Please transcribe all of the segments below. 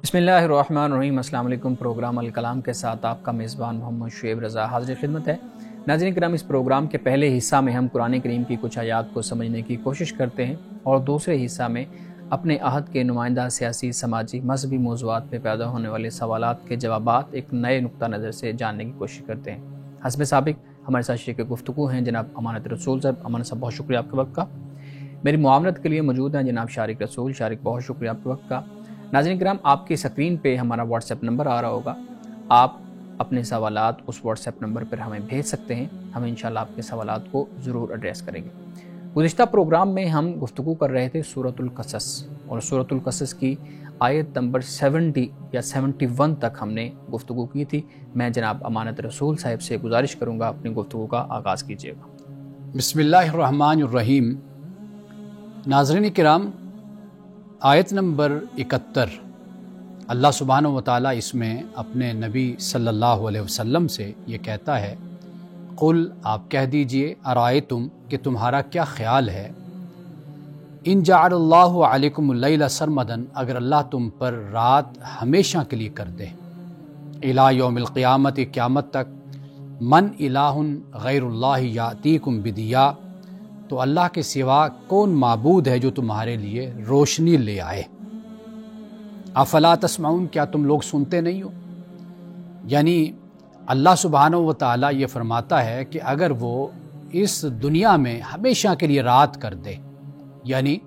بسم اللہ الرحمن الرحیم۔ السلام علیکم۔ پروگرام الکلام کے ساتھ آپ کا میزبان محمد شعیب رضا حاضر خدمت ہے۔ ناظرین کرام، اس پروگرام کے پہلے حصہ میں ہم قرآن کریم کی کچھ آیات کو سمجھنے کی کوشش کرتے ہیں اور دوسرے حصہ میں اپنے عہد کے نمائندہ سیاسی، سماجی، مذہبی موضوعات پہ پیدا ہونے والے سوالات کے جوابات ایک نئے نقطہ نظر سے جاننے کی کوشش کرتے ہیں۔ حسب سابق ہمارے ساتھ شریک گفتگو ہیں جناب امانت رسول صاحب۔ امانت صاحب، بہت شکریہ آپ کے وقت کا۔ میری معاونت کے لیے موجود ہیں جناب شارق رسول۔ شارق، بہت شکریہ آپ کے وقت کا۔ ناظرین کرام، آپ کی اسکرین پہ ہمارا واٹس ایپ نمبر آ رہا ہوگا، آپ اپنے سوالات اس واٹس ایپ نمبر پر ہمیں بھیج سکتے ہیں، ہم انشاءاللہ آپ کے سوالات کو ضرور ایڈریس کریں گے۔ گزشتہ پروگرام میں ہم گفتگو کر رہے تھے سورۃ القصص، اور سورۃ القصص کی آیت نمبر 70 یا 71 تک ہم نے گفتگو کی تھی۔ میں جناب امانت رسول صاحب سے گزارش کروں گا اپنی گفتگو کا آغاز کیجیے گا۔ بسم اللہ الرحمن الرحیم۔ ناظرین کرام، آیت نمبر 71، اللہ سبحانہ و تعالیٰ اس میں اپنے نبی صلی اللہ علیہ وسلم سے یہ کہتا ہے، قل، آپ کہہ دیجئے، ارائیتم، کہ تمہارا کیا خیال ہے، ان جعل اللہ علیکم اللیل سرمدن، اگر اللہ تم پر رات ہمیشہ کے لیے کر دے، الی یوم القیامت، قیامت تک، من الہ غیر اللہ یاتیکم بدیاء، تو اللہ کے سوا کون معبود ہے جو تمہارے لیے روشنی لے آئے، افلا تسمعون، کیا تم لوگ سنتے نہیں ہو؟ یعنی اللہ سبحانہ و تعالیٰ یہ فرماتا ہے کہ اگر وہ اس دنیا میں ہمیشہ کے لیے رات کر دے، یعنی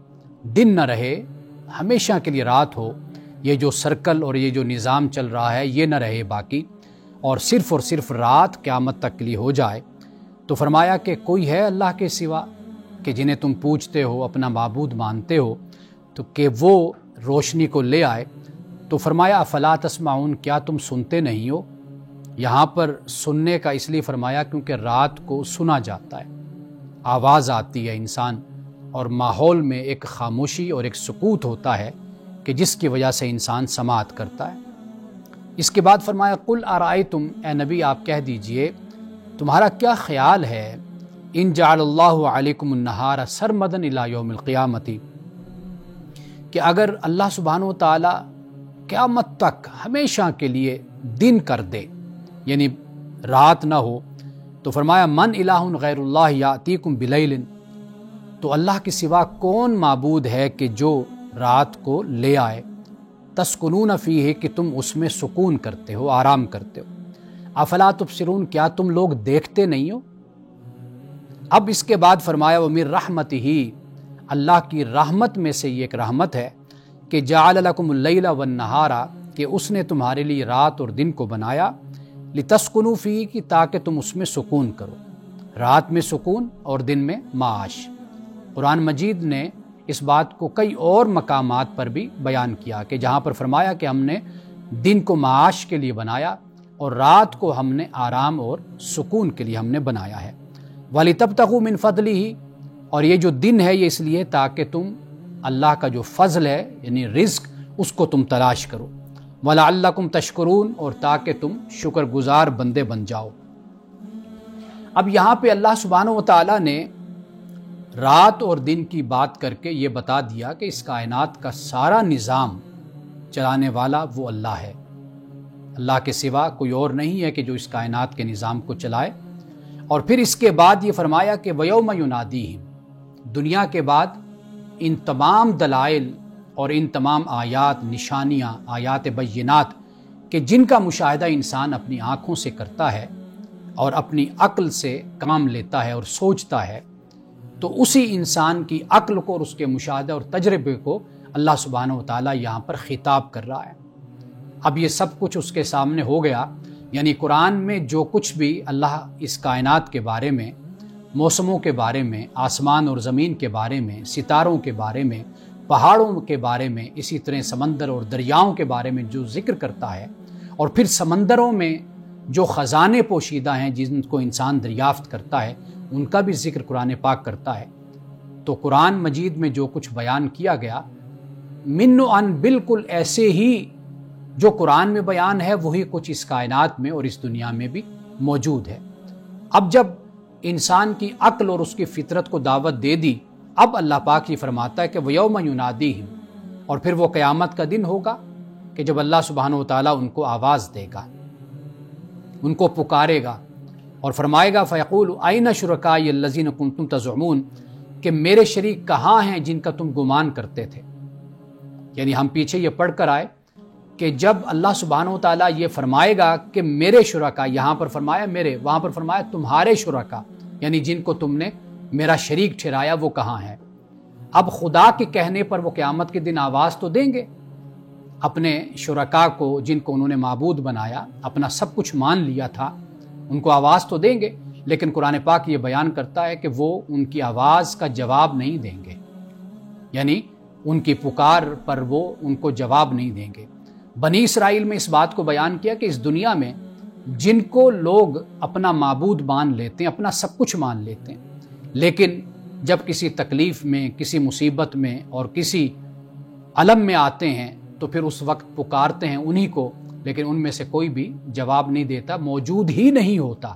دن نہ رہے، ہمیشہ کے لیے رات ہو، یہ جو سرکل اور یہ جو نظام چل رہا ہے یہ نہ رہے باقی، اور صرف رات قیامت تک کے لیے ہو جائے، تو فرمایا کہ کوئی ہے اللہ کے سوا کہ جنہیں تم پوچھتے ہو، اپنا معبود مانتے ہو، تو کہ وہ روشنی کو لے آئے؟ تو فرمایا افلا تسمعون، کیا تم سنتے نہیں ہو؟ یہاں پر سننے کا اس لیے فرمایا کیونکہ رات کو سنا جاتا ہے، آواز آتی ہے انسان، اور ماحول میں ایک خاموشی اور ایک سکوت ہوتا ہے کہ جس کی وجہ سے انسان سماعت کرتا ہے۔ اس کے بعد فرمایا قل ارائیتم، اے نبی آپ کہہ دیجئے، تمہارا کیا خیال ہے، ان جعل اللہ علیکم النہار سرمدن الی یوم القیامت، کہ اگر اللہ سبحانہ و تعالی قیامت تک ہمیشہ کے لیے دن کر دے، یعنی رات نہ ہو، تو فرمایا من الہ غیر اللہ یاتیکم بلیل، تو اللہ کے سوا کون معبود ہے کہ جو رات کو لے آئے، تسکنون فیہ، کہ تم اس میں سکون کرتے ہو، آرام کرتے ہو، افلا تبصرون، کیا تم لوگ دیکھتے نہیں ہو؟ اب اس کے بعد فرمایا وَمِن رحمتہ، اللہ کی رحمت میں سے یہ ایک رحمت ہے کہ جعل لکم اللیل والنہار، کہ اس نے تمہارے لیے رات اور دن کو بنایا، لتسکنوا فیہ، کہ تاکہ تم اس میں سکون کرو، رات میں سکون اور دن میں معاش۔ قرآن مجید نے اس بات کو کئی اور مقامات پر بھی بیان کیا کہ جہاں پر فرمایا کہ ہم نے دن کو معاش کے لیے بنایا اور رات کو ہم نے آرام اور سکون کے لیے ہم نے بنایا ہے، وَلِتَبْتَغُوا مِن فَضْلِهِ، اور یہ جو دن ہے یہ اس لیے تاکہ تم اللہ کا جو فضل ہے یعنی رزق اس کو تم تلاش کرو، وَلَعَلَّكُمْ تَشْكُرُونَ، اور تاکہ تم شکر گزار بندے بن جاؤ۔ اب یہاں پہ اللہ سبحانہ و تعالیٰ نے رات اور دن کی بات کر کے یہ بتا دیا کہ اس کائنات کا سارا نظام چلانے والا وہ اللہ ہے، اللہ کے سوا کوئی اور نہیں ہے کہ جو اس کائنات کے نظام کو چلائے۔ اور پھر اس کے بعد یہ فرمایا کہ وَيَوْمَ يُنَادِيهِمْ، دنیا کے بعد ان تمام دلائل اور ان تمام آیات، نشانیاں، آیات بینات کہ جن کا مشاہدہ انسان اپنی آنکھوں سے کرتا ہے اور اپنی عقل سے کام لیتا ہے اور سوچتا ہے، تو اسی انسان کی عقل کو اور اس کے مشاہدہ اور تجربے کو اللہ سبحانہ و تعالیٰ یہاں پر خطاب کر رہا ہے۔ اب یہ سب کچھ اس کے سامنے ہو گیا، یعنی قرآن میں جو کچھ بھی اللہ اس کائنات کے بارے میں، موسموں کے بارے میں، آسمان اور زمین کے بارے میں، ستاروں کے بارے میں، پہاڑوں کے بارے میں، اسی طرح سمندر اور دریاؤں کے بارے میں جو ذکر کرتا ہے، اور پھر سمندروں میں جو خزانے پوشیدہ ہیں جن کو انسان دریافت کرتا ہے ان کا بھی ذکر قرآن پاک کرتا ہے، تو قرآن مجید میں جو کچھ بیان کیا گیا من و ان، بالکل ایسے ہی جو قرآن میں بیان ہے وہی کچھ اس کائنات میں اور اس دنیا میں بھی موجود ہے۔ اب جب انسان کی عقل اور اس کی فطرت کو دعوت دے دی، اب اللہ پاک یہ فرماتا ہے کہ وَيَوْمَ يُنَادِيهِمْ، اور پھر وہ قیامت کا دن ہوگا کہ جب اللہ سبحانہ و تعالیٰ ان کو آواز دے گا، ان کو پکارے گا اور فرمائے گا فیقول أَيْنَ شُرَكَائِيَ الَّذِينَ كُنتُمْ تَزْعُمُونَ کہ میرے شریک کہاں ہیں جن کا تم گمان کرتے تھے۔ یعنی ہم پیچھے یہ پڑھ کر آئے کہ جب اللہ سبحانہ و تعالیٰ یہ فرمائے گا کہ میرے شرکا، یہاں پر فرمایا میرے، وہاں پر فرمایا تمہارے شرکا، یعنی جن کو تم نے میرا شریک ٹھہرایا وہ کہاں ہے۔ اب خدا کے کہنے پر وہ قیامت کے دن آواز تو دیں گے اپنے شرکا کو جن کو انہوں نے معبود بنایا، اپنا سب کچھ مان لیا تھا، ان کو آواز تو دیں گے، لیکن قرآن پاک یہ بیان کرتا ہے کہ وہ ان کی آواز کا جواب نہیں دیں گے، یعنی ان کی پکار پر وہ ان کو جواب نہیں دیں گے۔ بنی اسرائیل میں اس بات کو بیان کیا کہ اس دنیا میں جن کو لوگ اپنا معبود مان لیتے ہیں، اپنا سب کچھ مان لیتے ہیں، لیکن جب کسی تکلیف میں، کسی مصیبت میں اور کسی علم میں آتے ہیں تو پھر اس وقت پکارتے ہیں انہی کو، لیکن ان میں سے کوئی بھی جواب نہیں دیتا، موجود ہی نہیں ہوتا۔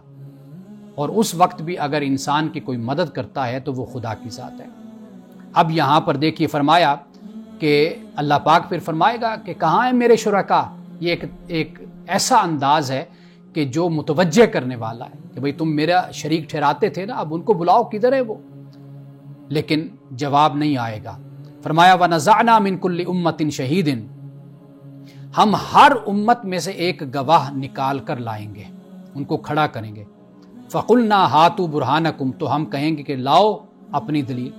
اور اس وقت بھی اگر انسان کی کوئی مدد کرتا ہے تو وہ خدا کی ذات ہے۔ اب یہاں پر دیکھیے فرمایا کہ اللہ پاک پھر فرمائے گا کہ کہاں ہیں میرے شرکا۔ یہ ایک ایسا انداز ہے کہ جو متوجہ کرنے والا ہے کہ بھئی تم میرا شریک ٹھہراتے تھے نا، اب ان کو بلاؤ کدھر ہے وہ، لیکن جواب نہیں آئے گا۔ فرمایا وَنَزَعْنَا مِن كُلِّ أُمَّةٍ شَهِيدٍ، ہم ہر امت میں سے ایک گواہ نکال کر لائیں گے، ان کو کھڑا کریں گے۔ فَقُلْنَا هَاتُوا بُرْهَانَكُمْ، تو ہم کہیں گے کہ لاؤ اپنی دلیل،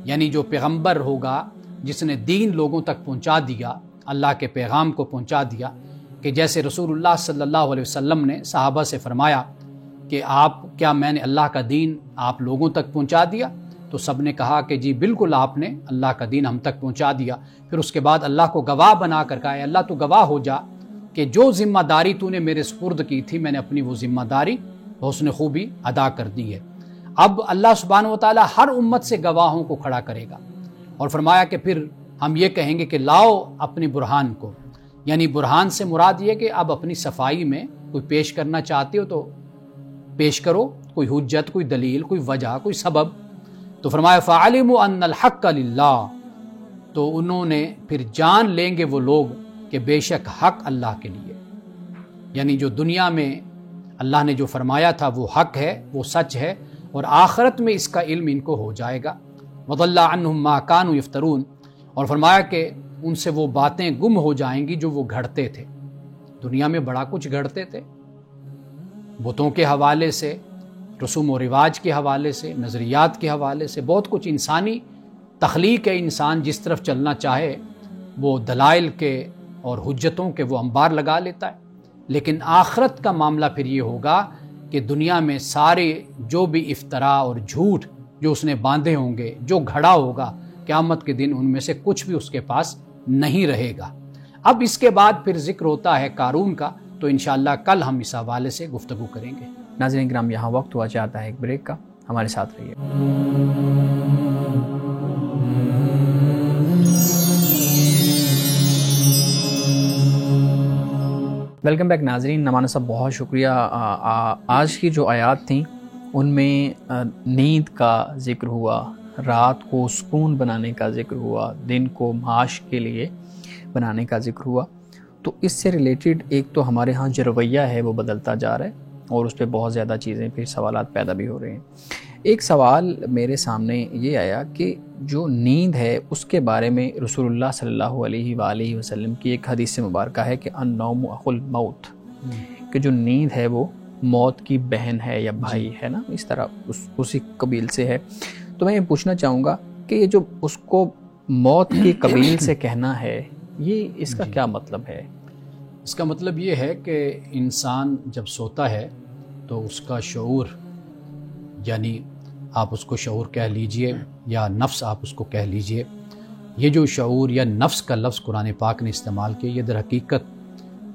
یعنی جو پیغمبر ہوگا جس نے دین لوگوں تک پہنچا دیا، اللہ کے پیغام کو پہنچا دیا، کہ جیسے رسول اللہ صلی اللہ علیہ وسلم نے صحابہ سے فرمایا کہ کیا میں نے اللہ کا دین آپ لوگوں تک پہنچا دیا؟ تو سب نے کہا کہ جی بالکل آپ نے اللہ کا دین ہم تک پہنچا دیا۔ پھر اس کے بعد اللہ کو گواہ بنا کر کہا، اللہ تو گواہ ہو جا کہ جو ذمہ داری تو نے میرے سپرد کی تھی، میں نے اپنی وہ ذمہ داری حسن خوبی ادا کر دی ہے۔ اب اللہ سبحانہ و تعالیٰ ہر امت سے گواہوں کو کھڑا کرے گا، اور فرمایا کہ پھر ہم یہ کہیں گے کہ لاؤ اپنی برہان کو، یعنی برہان سے مراد یہ کہ اب اپنی صفائی میں کوئی پیش کرنا چاہتے ہو تو پیش کرو، کوئی حجت، کوئی دلیل، کوئی وجہ، کوئی سبب۔ تو فرمایا فَعَلِمُوا أَنَّ الْحَقَّ لِلَّهِ، تو انہوں نے پھر جان لیں گے وہ لوگ کہ بے شک حق اللہ کے لیے، یعنی جو دنیا میں اللہ نے جو فرمایا تھا وہ حق ہے، وہ سچ ہے، اور آخرت میں اس کا علم ان کو ہو جائے گا۔ وَضَلَّ عَنْهُمْ مَا كَانُوا يَفْتَرُونَ، اور فرمایا کہ ان سے وہ باتیں گم ہو جائیں گی جو وہ گھڑتے تھے۔ دنیا میں بڑا کچھ گھڑتے تھے، بتوں کے حوالے سے، رسوم و رواج کے حوالے سے، نظریات کے حوالے سے، بہت کچھ انسانی تخلیق ہے۔ انسان جس طرف چلنا چاہے وہ دلائل کے اور حجتوں کے وہ انبار لگا لیتا ہے، لیکن آخرت کا معاملہ پھر یہ ہوگا کہ دنیا میں سارے جو بھی افطراء اور جھوٹ جو اس نے باندھے ہوں گے، جو گھڑا ہوگا، قیامت کے دن ان میں سے کچھ بھی اس کے پاس نہیں رہے گا۔ اب اس کے بعد پھر ذکر ہوتا ہے قارون کا، تو انشاءاللہ کل ہم اس حوالے سے گفتگو کریں گے۔ ناظرین کرام، یہاں وقت ہوا چاہتا ہے ایک بریک کا، ہمارے ساتھ رہیے۔ ویلکم بیک ناظرین، نمانا صاحب بہت شکریہ۔ آج کی جو آیات تھیں ان میں نیند کا ذکر ہوا، رات کو سکون بنانے کا ذکر ہوا، دن کو معاش کے لیے بنانے کا ذکر ہوا۔ تو اس سے ریلیٹڈ ایک تو ہمارے ہاں جو رویہ ہے وہ بدلتا جا رہا ہے، اور اس پہ بہت زیادہ چیزیں پھر سوالات پیدا بھی ہو رہے ہیں۔ ایک سوال میرے سامنے یہ آیا کہ جو نیند ہے اس کے بارے میں رسول اللہ صلی اللہ علیہ وآلہ وسلم کی ایک حدیث مبارکہ ہے کہ النوم اخو الموت، کہ جو نیند ہے وہ موت کی بہن ہے یا بھائی ہے نا، اس طرح اسی قبیل سے ہے۔ تو میں یہ پوچھنا چاہوں گا کہ یہ جو اس کو موت کی قبیل سے کہنا ہے، یہ اس کا کیا مطلب ہے؟ اس کا مطلب یہ ہے کہ انسان جب سوتا ہے تو اس کا شعور، یعنی آپ اس کو شعور کہہ لیجئے یا نفس آپ اس کو کہہ لیجئے، یہ جو شعور یا نفس کا لفظ قرآن پاک نے استعمال کیا، یہ در حقیقت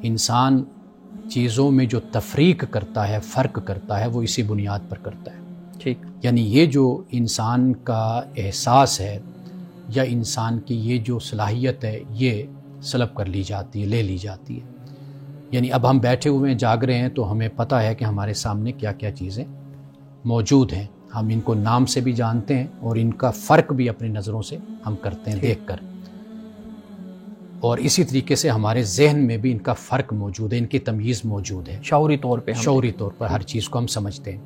انسان چیزوں میں جو تفریق کرتا ہے، فرق کرتا ہے، وہ اسی بنیاد پر کرتا ہے۔ ٹھیک، یعنی یہ جو انسان کا احساس ہے یا انسان کی یہ جو صلاحیت ہے، یہ سلب کر لی جاتی ہے، لے لی جاتی ہے۔ یعنی اب ہم بیٹھے ہوئے ہیں، جاگ رہے ہیں، تو ہمیں پتہ ہے کہ ہمارے سامنے کیا کیا چیزیں موجود ہیں، ہم ان کو نام سے بھی جانتے ہیں اور ان کا فرق بھی اپنی نظروں سے ہم کرتے ہیں دیکھ کر۔ اور اسی طریقے سے ہمارے ذہن میں بھی ان کا فرق موجود ہے، ان کی تمیز موجود ہے، شعوری طور پہ ہر چیز کو ہم سمجھتے ہیں۔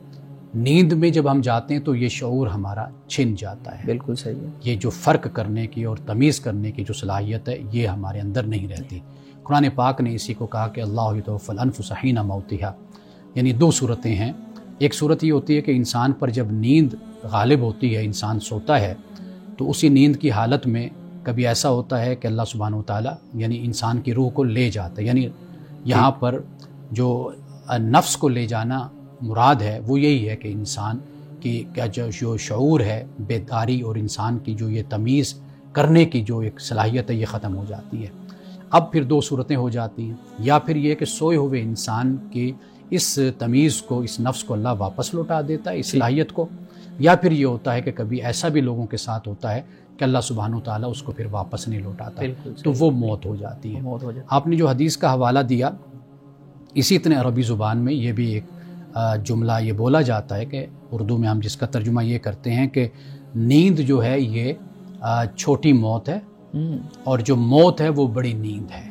نیند میں جب ہم جاتے ہیں تو یہ شعور ہمارا چھن جاتا ہے، بالکل صحیح ہے۔ یہ جو فرق کرنے کی اور تمیز کرنے کی جو صلاحیت ہے یہ ہمارے اندر نہیں رہتی۔ قرآن پاک نے اسی کو کہا کہ اللہ یتوفی الانفس حین موتہا، یعنی دو صورتیں ہیں۔ ایک صورت یہ ہوتی ہے کہ انسان پر جب نیند غالب ہوتی ہے، انسان سوتا ہے، تو اسی نیند کی حالت میں کبھی ایسا ہوتا ہے کہ اللہ سبحانہ وتعالیٰ یعنی انسان کی روح کو لے جاتا ہے، یعنی یہاں پر جو نفس کو لے جانا مراد ہے وہ یہی ہے کہ انسان کی جو شعور ہے، بیداری اور انسان کی جو یہ تمیز کرنے کی جو ایک صلاحیت ہے یہ ختم ہو جاتی ہے۔ اب پھر دو صورتیں ہو جاتی ہیں، یا پھر یہ کہ سوئے ہوئے انسان کی اس تمیز کو، اس نفس کو اللہ واپس لوٹا دیتا ہے، اس صلاحیت کو، یا پھر یہ ہوتا ہے کہ کبھی ایسا بھی لوگوں کے ساتھ ہوتا ہے کہ اللہ سبحانہ وتعالیٰ اس کو پھر واپس نہیں لوٹاتا، تو وہ موت ہو جاتی ہے۔ آپ نے جو حدیث کا حوالہ دیا، اسی طرح عربی زبان میں یہ بھی ایک جملہ یہ بولا جاتا ہے کہ اردو میں ہم جس کا ترجمہ یہ کرتے ہیں کہ نیند جو ہے یہ چھوٹی موت ہے اور جو موت ہے وہ بڑی نیند ہے۔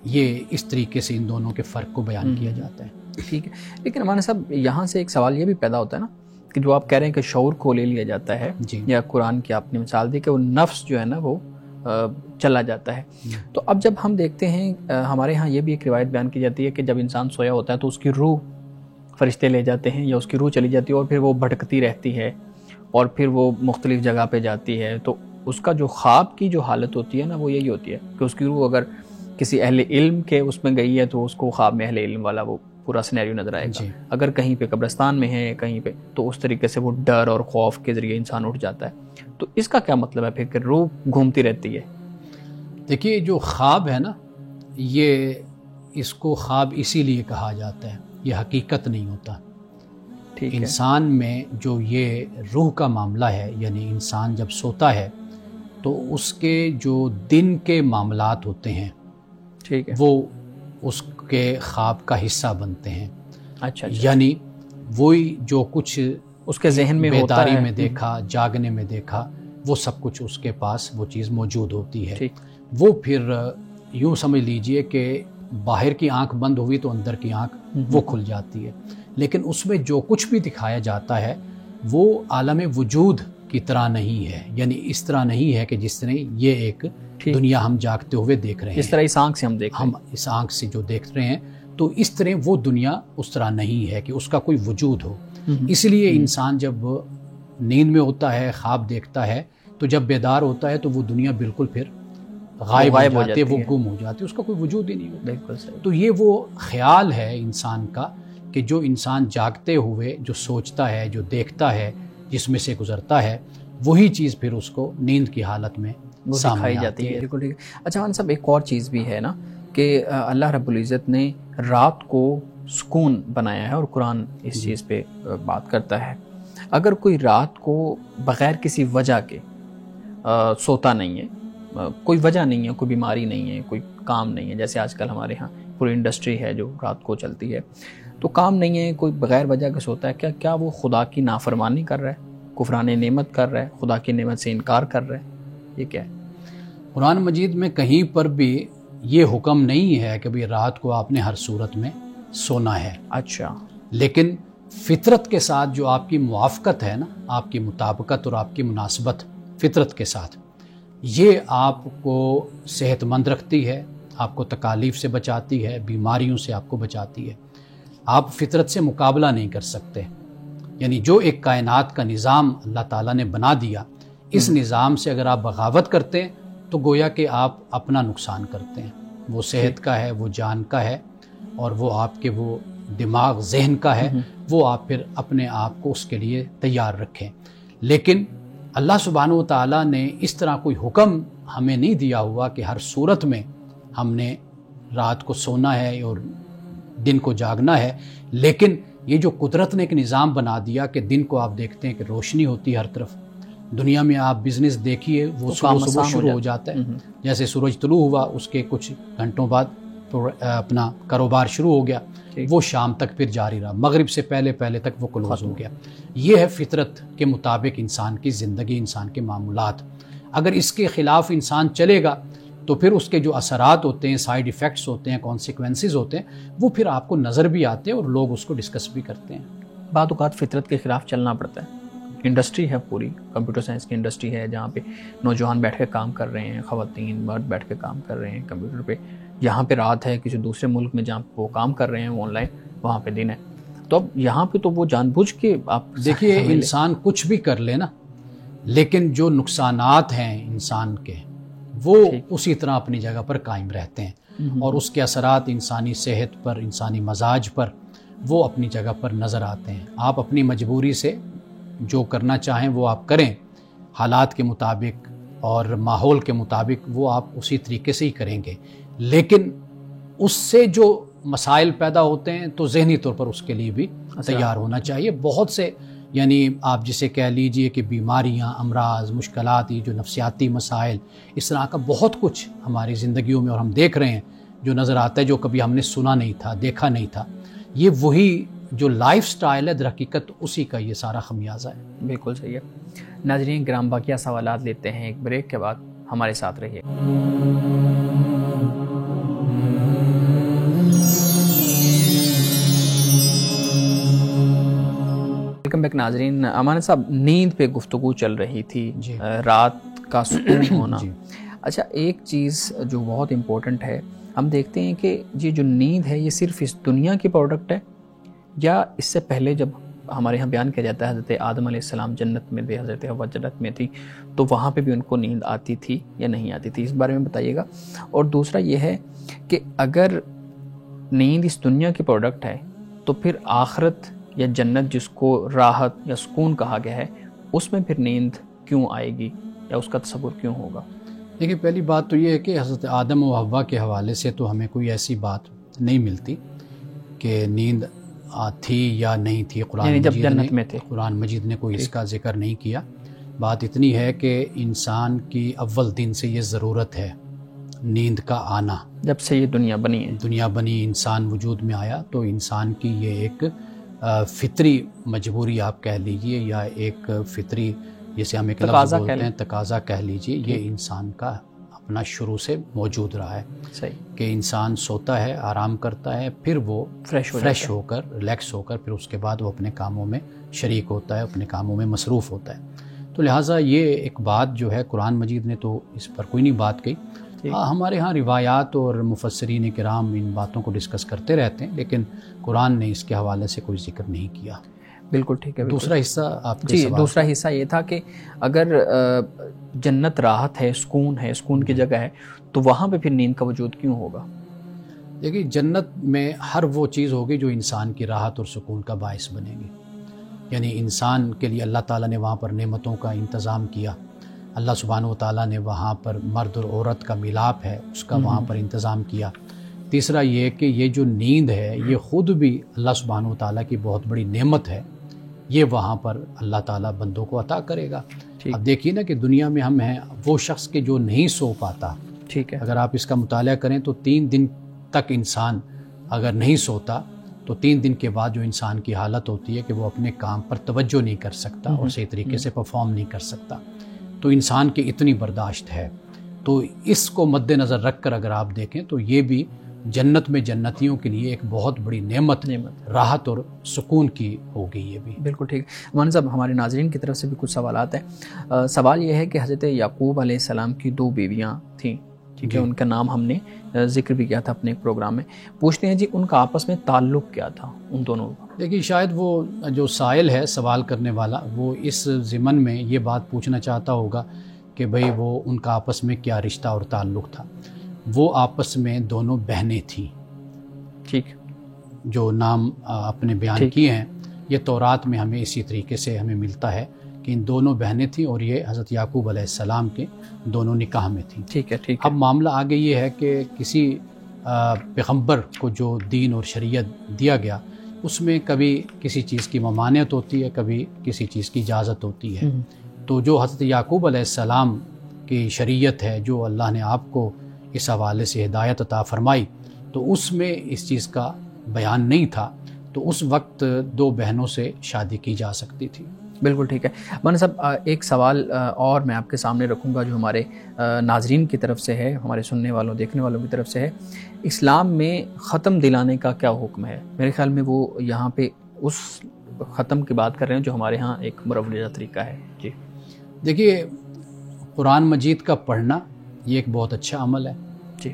یہ اس طریقے سے ان دونوں کے فرق کو بیان کیا جاتا ہے۔ ٹھیک ہے، لیکن ہمارے صاحب یہاں سے ایک سوال یہ بھی پیدا ہوتا ہے نا کہ جو آپ کہہ رہے ہیں کہ شعور کو لے لیا جاتا ہے، یا قرآن کی آپ نے مثال دی کہ وہ نفس جو ہے نا وہ چلا جاتا ہے، تو اب جب ہم دیکھتے ہیں ہمارے ہاں یہ بھی ایک روایت بیان کی جاتی ہے کہ جب انسان سویا ہوتا ہے تو اس کی روح فرشتے لے جاتے ہیں یا اس کی روح چلی جاتی ہے اور پھر وہ بھٹکتی رہتی ہے اور پھر وہ مختلف جگہ پہ جاتی ہے، تو اس کا جو خواب کی جو حالت ہوتی ہے نا وہ یہی ہوتی ہے کہ اس کی روح اگر کسی اہل علم کے اس میں گئی ہے تو اس کو خواب میں اہل علم والا وہ پورا سینیریو نظر آئے گا، اگر کہیں پہ قبرستان میں ہے کہیں پہ، تو اس طریقے سے وہ ڈر اور خوف کے ذریعے انسان اٹھ جاتا ہے۔ تو اس کا کیا مطلب ہے پھر کہ روح گھومتی رہتی ہے؟ دیکھیے جو خواب ہے نا، یہ اس کو خواب اسی لیے کہا جاتا ہے، یہ حقیقت نہیں ہوتا۔ انسان میں جو یہ روح کا معاملہ ہے، یعنی انسان جب سوتا ہے تو اس کے جو دن کے معاملات ہوتے ہیں وہ اس کے خواب کا حصہ بنتے ہیں۔ اچھا، یعنی وہی جو کچھ اس کے ذہن میں بیداری میں دیکھا، جاگنے میں دیکھا، وہ سب کچھ اس کے پاس وہ چیز موجود ہوتی ہے۔ وہ پھر یوں سمجھ لیجئے کہ باہر کی آنکھ بند ہوئی تو اندر کی آنکھ وہ کھل جاتی ہے، لیکن اس میں جو کچھ بھی دکھایا جاتا ہے وہ عالم وجود کی طرح نہیں ہے، یعنی اس طرح نہیں ہے کہ جس طرح یہ ایک دنیا ہم جاگتے ہوئے دیکھ رہے ہیں، اس طرح اس آنکھ سے ہم اس آنکھ سے جو دیکھ رہے ہیں، تو اس طرح وہ دنیا اس طرح نہیں ہے کہ اس کا کوئی وجود ہو۔ اس لیے انسان جب نیند میں ہوتا ہے، خواب دیکھتا ہے، تو جب بیدار ہوتا ہے تو وہ دنیا بالکل پھر غائب ہو جاتی ہے، وہ گم ہو جاتی ہے، اس کا کوئی وجود ہی نہیں ہوتا۔ بالکل صحیح۔ تو یہ وہ خیال ہے انسان کا کہ جو انسان جاگتے ہوئے جو سوچتا ہے، جو دیکھتا ہے، جس میں سے گزرتا ہے، وہی چیز پھر اس کو نیند کی حالت میں سامنے جاتی ہے۔ بالکل ٹھیک۔ اچھا مان صاحب، ایک اور چیز بھی ہے نا کہ اللہ رب العزت نے رات کو سکون بنایا ہے اور قرآن اس چیز پہ بات کرتا ہے۔ اگر کوئی رات کو بغیر کسی وجہ کے سوتا نہیں ہے، کوئی وجہ نہیں ہے، کوئی بیماری نہیں ہے، کوئی کام نہیں ہے، جیسے آج کل ہمارے ہاں پوری انڈسٹری ہے جو رات کو چلتی ہے، تو کام نہیں ہے، کوئی بغیر وجہ کے سوتا ہے، کیا وہ خدا کی نافرمانی کر رہا ہے، کفران نعمت کر رہا ہے، خدا کی نعمت سے انکار کر رہا ہے؟ یہ کیا ہے؟ قرآن مجید میں کہیں پر بھی یہ حکم نہیں ہے کہ بھی رات کو آپ نے ہر صورت میں سونا ہے۔ اچھا، لیکن فطرت کے ساتھ جو آپ کی موافقت ہے نا، آپ کی مطابقت اور آپ کی مناسبت فطرت کے ساتھ، یہ آپ کو صحت مند رکھتی ہے، آپ کو تکالیف سے بچاتی ہے، بیماریوں سے آپ کو بچاتی ہے۔ آپ فطرت سے مقابلہ نہیں کر سکتے، یعنی جو ایک کائنات کا نظام اللہ تعالیٰ نے بنا دیا، اس نظام سے اگر آپ بغاوت کرتے ہیں تو گویا کہ آپ اپنا نقصان کرتے ہیں۔ وہ صحت کا ہے، وہ جان کا ہے، اور وہ آپ کے وہ دماغ ذہن کا ہے، وہ آپ پھر اپنے آپ کو اس کے لیے تیار رکھیں۔ لیکن اللہ سبحانہ و تعالیٰ نے اس طرح کوئی حکم ہمیں نہیں دیا ہوا کہ ہر صورت میں ہم نے رات کو سونا ہے اور دن کو جاگنا ہے، لیکن یہ جو قدرت نے ایک نظام بنا دیا کہ دن کو آپ دیکھتے ہیں کہ روشنی ہوتی ہے ہر طرف، دنیا میں آپ بزنس دیکھیے وہ صبح شروع ہو جاتا ہے، جیسے سورج طلوع ہوا اس کے کچھ گھنٹوں بعد اپنا کاروبار شروع ہو گیا، وہ شام تک پھر جاری رہا، مغرب سے پہلے تک وہ کلوز ہو گیا۔ یہ ہے فطرت کے مطابق انسان کی زندگی، انسان کے معمولات۔ اگر اس کے خلاف انسان چلے گا تو پھر اس کے جو اثرات ہوتے ہیں، سائیڈ ایفیکٹس ہوتے ہیں، کانسیکوینسز ہوتے ہیں، وہ پھر آپ کو نظر بھی آتے ہیں اور لوگ اس کو ڈسکس بھی کرتے ہیں۔ بعض اوقات فطرت کے خلاف چلنا پڑتا ہے۔ انڈسٹری ہے پوری، کمپیوٹر سائنس کی انڈسٹری ہے جہاں پہ نوجوان بیٹھ کے کام کر رہے ہیں، خواتین مرد بیٹھ کے کام کر رہے ہیں کمپیوٹر پہ، جہاں پہ رات ہے کسی دوسرے ملک میں جہاں وہ کام کر رہے ہیں آن لائن، وہاں پہ دن ہے۔ تو اب یہاں پہ تو وہ جان بوجھ کے آپ دیکھیے انسان کچھ بھی کر لے نا، لیکن جو نقصانات ہیں انسان کے وہ اسی طرح اپنی جگہ پر قائم رہتے ہیں، اور اس کے اثرات انسانی صحت پر، انسانی مزاج پر، وہ اپنی جگہ پر نظر آتے ہیں۔ آپ اپنی مجبوری سے جو کرنا چاہیں وہ آپ کریں، حالات کے مطابق اور ماحول کے مطابق، وہ آپ اسی طریقے سے ہی کریں گے، لیکن اس سے جو مسائل پیدا ہوتے ہیں تو ذہنی طور پر اس کے لیے بھی تیار ہونا چاہیے۔ بہت سے یعنی آپ جسے کہہ لیجئے کہ بیماریاں، امراض، مشکلات، یہ جو نفسیاتی مسائل، اس طرح کا بہت کچھ ہماری زندگیوں میں اور ہم دیکھ رہے ہیں جو نظر آتا ہے، جو کبھی ہم نے سنا نہیں تھا، دیکھا نہیں تھا۔ یہ وہی جو لائف سٹائل ہے در حقیقت اسی کا یہ سارا خمیازہ ہے۔ بالکل صحیح ہے۔ ناظرین کرام، باقیہ سوالات لیتے ہیں ایک بریک کے بعد، ہمارے ساتھ رہیے۔ ویلکم بیک ناظرین۔ امان صاحب، نیند پہ گفتگو چل رہی تھی، رات کا سکون ہونا۔ اچھا، ایک چیز جو بہت امپورٹنٹ ہے، ہم دیکھتے ہیں کہ یہ جو نیند ہے یہ صرف اس دنیا کی پروڈکٹ ہے، یا اس سے پہلے جب ہمارے یہاں بیان کیا جاتا ہے حضرت آدم علیہ السلام جنت میں تھے، حضرت حوا جنت میں تھی، تو وہاں پہ بھی ان کو نیند آتی تھی یا نہیں آتی تھی؟ اس بارے میں بتائیے گا۔ اور دوسرا یہ ہے کہ اگر نیند اس دنیا کی پروڈکٹ ہے تو پھر آخرت یا جنت جس کو راحت یا سکون کہا گیا ہے، اس میں پھر نیند کیوں آئے گی یا اس کا تصور کیوں ہوگا؟ دیکھیے، پہلی بات تو یہ ہے کہ حضرت آدم و حوا کے حوالے سے تو ہمیں کوئی ایسی بات نہیں ملتی کہ نیند تھی یا نہیں تھی۔ قرآن مجید نے کوئی اس کا ذکر نہیں کیا۔ بات اتنی ہے کہ انسان کی اول دن سے یہ ضرورت ہے نیند کا آنا۔ جب سے یہ دنیا بنی، انسان وجود میں آیا، تو انسان کی یہ ایک فطری مجبوری آپ کہہ لیجئے، یا ایک فطری جسے ہم ایک لفظ بولتے ہیں تقاضا کہہ لیجئے، یہ انسان کا اپنا شروع سے موجود رہا ہے۔ صحیح کہ انسان سوتا ہے، آرام کرتا ہے، پھر وہ فریش ہو کر، ریلیکس ہو کر، پھر اس کے بعد وہ اپنے کاموں میں شریک ہوتا ہے، اپنے کاموں میں مصروف ہوتا ہے۔ تو لہٰذا یہ ایک بات جو ہے قرآن مجید نے تو اس پر کوئی نہیں بات کہی۔ ہمارے ہاں روایات اور مفسرین کرام ان باتوں کو ڈسکس کرتے رہتے ہیں، لیکن قرآن نے اس کے حوالے سے کوئی ذکر نہیں کیا۔ بالکل ٹھیک ہے۔ دوسرا حصہ آپ کے سوال، دوسرا حصہ یہ تھا کہ اگر جنت راحت ہے، سکون ہے، سکون کی جگہ ہے، تو وہاں پہ پھر نیند کا وجود کیوں ہوگا؟ دیکھیے، جنت میں ہر وہ چیز ہوگی جو انسان کی راحت اور سکون کا باعث بنے گی۔ یعنی انسان کے لیے اللہ تعالیٰ نے وہاں پر نعمتوں کا انتظام کیا، اللہ سبحانہ و تعالیٰ نے وہاں پر مرد اور عورت کا ملاپ ہے اس کا وہاں پر انتظام کیا۔ تیسرا یہ کہ یہ جو نیند ہے یہ خود بھی اللہ سبحانہ و تعالیٰ کی بہت بڑی نعمت ہے، یہ وہاں پر اللہ تعالیٰ بندوں کو عطا کرے گا۔ اب دیکھیے نا کہ دنیا میں ہم ہیں، وہ شخص کے جو نہیں سو پاتا، ٹھیک ہے، اگر آپ اس کا مطالعہ کریں تو 3 دن تک انسان اگر نہیں سوتا تو 3 دن کے بعد جو انسان کی حالت ہوتی ہے کہ وہ اپنے کام پر توجہ نہیں کر سکتا اور صحیح طریقے سے پرفارم نہیں کر سکتا۔ تو انسان کی اتنی برداشت ہے، تو اس کو مد نظر رکھ کر اگر آپ دیکھیں تو یہ بھی جنت میں جنتیوں کے لیے ایک بہت بڑی نعمت راحت اور سکون کی ہوگی۔ یہ بھی بالکل ٹھیک۔ مولانا صاحب، ہمارے ناظرین کی طرف سے بھی کچھ سوالات ہیں۔ سوال یہ ہے کہ حضرت یعقوب علیہ السلام کی 2 بیویاں تھیں، ٹھیک ہے، ان کا نام ہم نے ذکر بھی کیا تھا اپنے ایک پروگرام میں۔ پوچھتے ہیں جی ان کا آپس میں تعلق کیا تھا ان دونوں کا؟ دیکھیے، شاید وہ جو سائل ہے، سوال کرنے والا، وہ اس ضمن میں یہ بات پوچھنا چاہتا ہوگا کہ بھئی وہ ان کا آپس میں کیا رشتہ اور تعلق تھا۔ وہ آپس میں دونوں بہنیں تھیں، ٹھیک، جو نام اپنے بیان کیے ہیں، یہ تورات میں ہمیں اسی طریقے سے ہمیں ملتا ہے کہ ان دونوں بہنیں تھیں اور یہ حضرت یعقوب علیہ السلام کے دونوں نکاح میں تھیں۔ ٹھیک ہے، ٹھیک ہے۔ اب معاملہ آگے یہ ہے کہ کسی پیغمبر کو جو دین اور شریعت دیا گیا اس میں کبھی کسی چیز کی ممانعت ہوتی ہے، کبھی کسی چیز کی اجازت ہوتی ہے۔ تو جو حضرت یعقوب علیہ السلام کی شریعت ہے، جو اللہ نے آپ کو اس حوالے سے ہدایت عطا فرمائی، تو اس میں اس چیز کا بیان نہیں تھا، تو اس وقت 2 بہنوں سے شادی کی جا سکتی تھی۔ بالکل ٹھیک ہے مولانا صاحب، ایک سوال اور میں آپ کے سامنے رکھوں گا جو ہمارے ناظرین کی طرف سے ہے، ہمارے سننے والوں دیکھنے والوں کی طرف سے ہے۔ اسلام میں ختم دلانے کا کیا حکم ہے؟ میرے خیال میں وہ یہاں پہ اس ختم کی بات کر رہے ہیں جو ہمارے ہاں ایک مروجہ طریقہ ہے۔ جی دیکھیے، قرآن مجید کا پڑھنا یہ ایک بہت اچھا عمل ہے جی،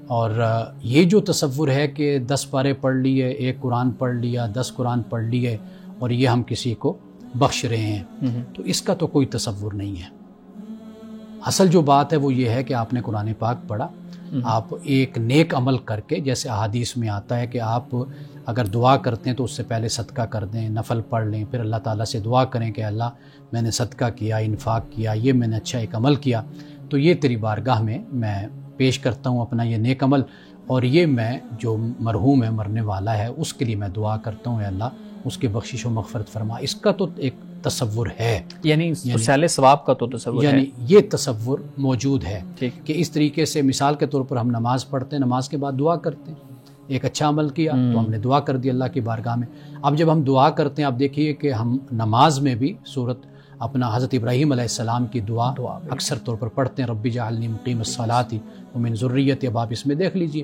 اور یہ جو تصور ہے کہ 10 پارے پڑھ لیے، ایک قرآن پڑھ لیا، 10 قرآن پڑھ لیے اور یہ ہم کسی کو بخش رہے ہیں، تو اس کا تو کوئی تصور نہیں ہے۔ اصل جو بات ہے وہ یہ ہے کہ آپ نے قرآن پاک پڑھا، آپ ایک نیک عمل کر کے، جیسے احادیث میں آتا ہے کہ آپ اگر دعا کرتے ہیں تو اس سے پہلے صدقہ کر دیں، نفل پڑھ لیں، پھر اللہ تعالیٰ سے دعا کریں کہ اللہ میں نے صدقہ کیا، انفاق کیا، یہ میں نے اچھا ایک عمل کیا، تو یہ تیری بارگاہ میں پیش کرتا ہوں اپنا یہ نیک عمل، اور یہ میں جو مرحوم ہے، مرنے والا ہے، اس کے لیے میں دعا کرتا ہوں، اے اللہ اس کی بخشش و مغفرت فرما۔ اس کا تو ایک تصور ہے، یعنی سال ثواب کا تو تصور ہے، یعنی یہ تصور موجود ہے ٹھیک، کہ اس طریقے سے مثال کے طور پر ہم نماز پڑھتے ہیں، نماز کے بعد دعا کرتے ہیں، ایک اچھا عمل کیا تو ہم نے دعا کر دی اللہ کی بارگاہ میں۔ اب جب ہم دعا کرتے ہیں، آپ دیکھیے کہ ہم نماز میں بھی سورت اپنا حضرت ابراہیم علیہ السلام کی دعا اکثر طور پر پڑھتے ہیں، ربی جعلنی مقیم الصلاۃ ومن ذریتی، اب آپ اس میں دیکھ لیجئے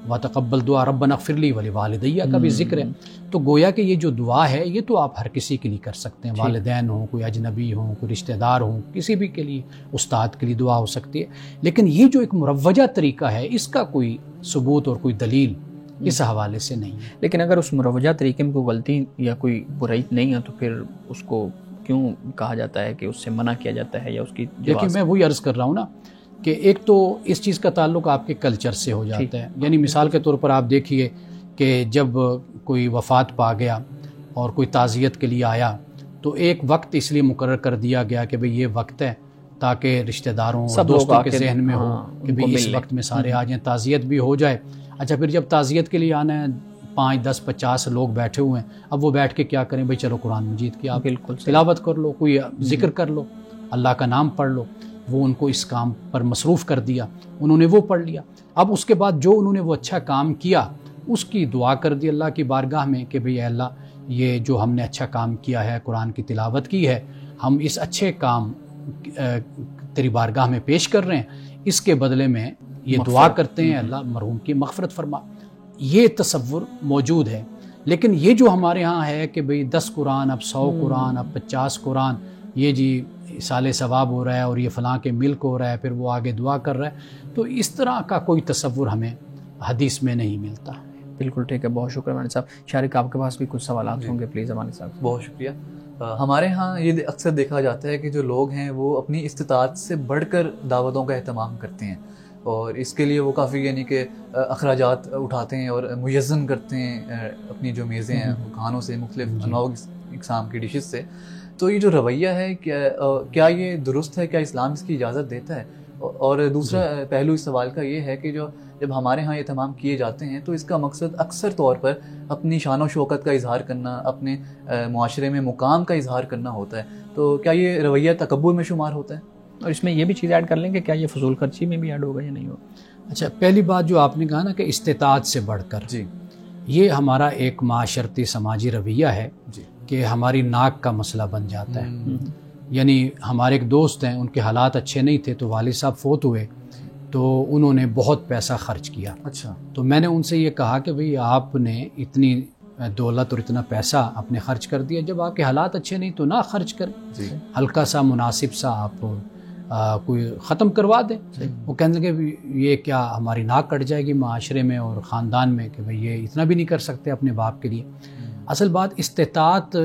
وتقبل دعا ربنا اغفر لی ولوالدی کا بھی ذکر ہے۔ تو گویا کہ یہ جو دعا ہے یہ تو آپ ہر کسی کے لیے کر سکتے ہیں، والدین ہوں، کوئی اجنبی ہوں، کوئی رشتہ دار ہوں، کسی بھی کے لیے، استاد کے لیے دعا ہو سکتی ہے، لیکن یہ جو ایک مروجہ طریقہ ہے اس کا کوئی ثبوت اور کوئی دلیل اس حوالے سے نہیں ہے۔ لیکن اگر اس مروجہ طریقے میں کوئی غلطی یا کوئی برائی نہیں ہے تو پھر اس کو کیوں کہا جاتا ہے کہ اس سے منع کیا جاتا ہے یا اس کی جواز؟ لیکن میں وہی عرض کر رہا ہوں نا کہ ایک تو اس چیز کا تعلق آپ کے کلچر سے ہو جاتا ہے، یعنی مثال کے طور پر آپ دیکھیے کہ جب کوئی وفات پا گیا اور کوئی تعزیت کے لیے آیا تو ایک وقت اس لیے مقرر کر دیا گیا کہ بھئی یہ وقت ہے تاکہ رشتہ داروں اور دوستوں کے ذہن میں ہو کہ بھئی اس وقت میں سارے آ جائیں، تعزیت بھی ہو جائے۔ اچھا، پھر جب تعزیت کے لیے آنا ہے، 5 10 50 لوگ بیٹھے ہوئے ہیں، اب وہ بیٹھ کے کیا کریں؟ بھئی چلو قرآن مجید کی آپ بالکل تلاوت کر لو، کوئی ذکر کر لو، اللہ کا نام پڑھ لو۔ وہ ان کو اس کام پر مصروف کر دیا، انہوں نے وہ پڑھ لیا۔ اب اس کے بعد جو انہوں نے وہ اچھا کام کیا اس کی دعا کر دی اللہ کی بارگاہ میں کہ بھئی اے اللہ یہ جو ہم نے اچھا کام کیا ہے، قرآن کی تلاوت کی ہے، ہم اس اچھے کام تیری بارگاہ میں پیش کر رہے ہیں، اس کے بدلے میں یہ دعا کرتے ہیں اللہ مرحوم کی مغفرت فرما۔ یہ تصور موجود ہے، لیکن یہ جو ہمارے ہاں ہے کہ بھئی 10 قرآن، اب 100 قرآن، اب 50 قرآن، یہ جی سال ثواب ہو رہا ہے اور یہ فلاں کے ملک ہو رہا ہے، پھر وہ آگے دعا کر رہا ہے، تو اس طرح کا کوئی تصور ہمیں حدیث میں نہیں ملتا۔ بالکل ٹھیک ہے، بہت شکریہ مان صاحب۔ شارق آپ کے پاس بھی کچھ سوالات ہوں گے، پلیز امان صاحب۔ بہت شکریہ۔ ہمارے ہاں یہ اکثر دیکھا جاتا ہے کہ جو لوگ ہیں وہ اپنی استطاعت سے بڑھ کر دعوتوں کا اہتمام کرتے ہیں، اور اس کے لیے وہ کافی یعنی کہ اخراجات اٹھاتے ہیں اور میزن کرتے ہیں اپنی جو میزیں ہیں کھانوں سے، مختلف انواع اقسام کی ڈشز سے۔ تو یہ جو رویہ ہے کیا یہ درست ہے؟ کیا اسلام اس کی اجازت دیتا ہے؟ اور دوسرا پہلو اس سوال کا یہ ہے کہ جب ہمارے ہاں یہ اہتمام کیے جاتے ہیں تو اس کا مقصد اکثر طور پر اپنی شان و شوکت کا اظہار کرنا، اپنے معاشرے میں مقام کا اظہار کرنا ہوتا ہے، تو کیا یہ رویہ تکبر میں شمار ہوتا ہے؟ اور اس میں یہ بھی چیز ایڈ کر لیں کہ کیا یہ فضول خرچی میں بھی ایڈ ہوگا یا نہیں ہوگا؟ اچھا، پہلی بات جو آپ نے کہا نا کہ استطاعت سے بڑھ کر، جی، یہ ہمارا ایک معاشرتی سماجی رویہ ہے جی، کہ ہماری ناک کا مسئلہ بن جاتا ہے۔ یعنی ہمارے ایک دوست ہیں، ان کے حالات اچھے نہیں تھے تو والد صاحب فوت ہوئے تو انہوں نے بہت پیسہ خرچ کیا۔ اچھا، تو میں نے ان سے یہ کہا کہ بھئی آپ نے اتنی دولت اور اتنا پیسہ آپ نے خرچ کر دیا، جب آپ کے حالات اچھے نہیں تو نہ خرچ کریں، جی، ہلکا سا مناسب سا آپ کوئی ختم کروا دیں۔ وہ کہنے لگے یہ کیا ہماری ناک کٹ جائے گی معاشرے میں اور خاندان میں کہ بھئی یہ اتنا بھی نہیں کر سکتے اپنے باپ کے لیے۔ اصل بات استطاعت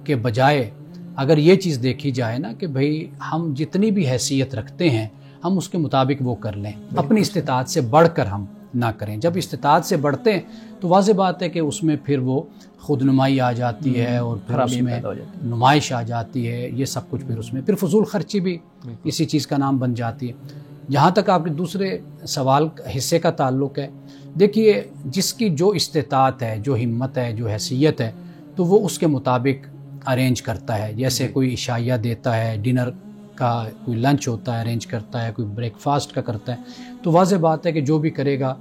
کے بجائے اگر یہ چیز دیکھی جائے نا کہ بھئی ہم جتنی بھی حیثیت رکھتے ہیں ہم اس کے مطابق وہ کر لیں، اپنی استطاعت سے بڑھ کر ہم نہ کریں۔ جب استطاعت سے بڑھتے ہیں تو واضح بات ہے کہ اس میں پھر وہ خود نمائی آ جاتی ہے اور پھر اس میں نمائش آ جاتی ہے، یہ سب کچھ پھر فضول خرچی بھی اسی چیز کا نام بن جاتی ہے۔ جہاں تک آپ کے دوسرے سوال حصے کا تعلق ہے، دیکھیے جس کی جو استطاعت ہے، جو ہمت ہے، جو حیثیت ہے، تو وہ اس کے مطابق ارینج کرتا ہے۔ جیسے کوئی عشائیہ دیتا ہے، ڈنر کا کوئی لنچ ہوتا ہے ارینج کرتا ہے، کوئی بریک فاسٹ کا کرتا ہے، تو واضح بات ہے کہ جو بھی کرے گا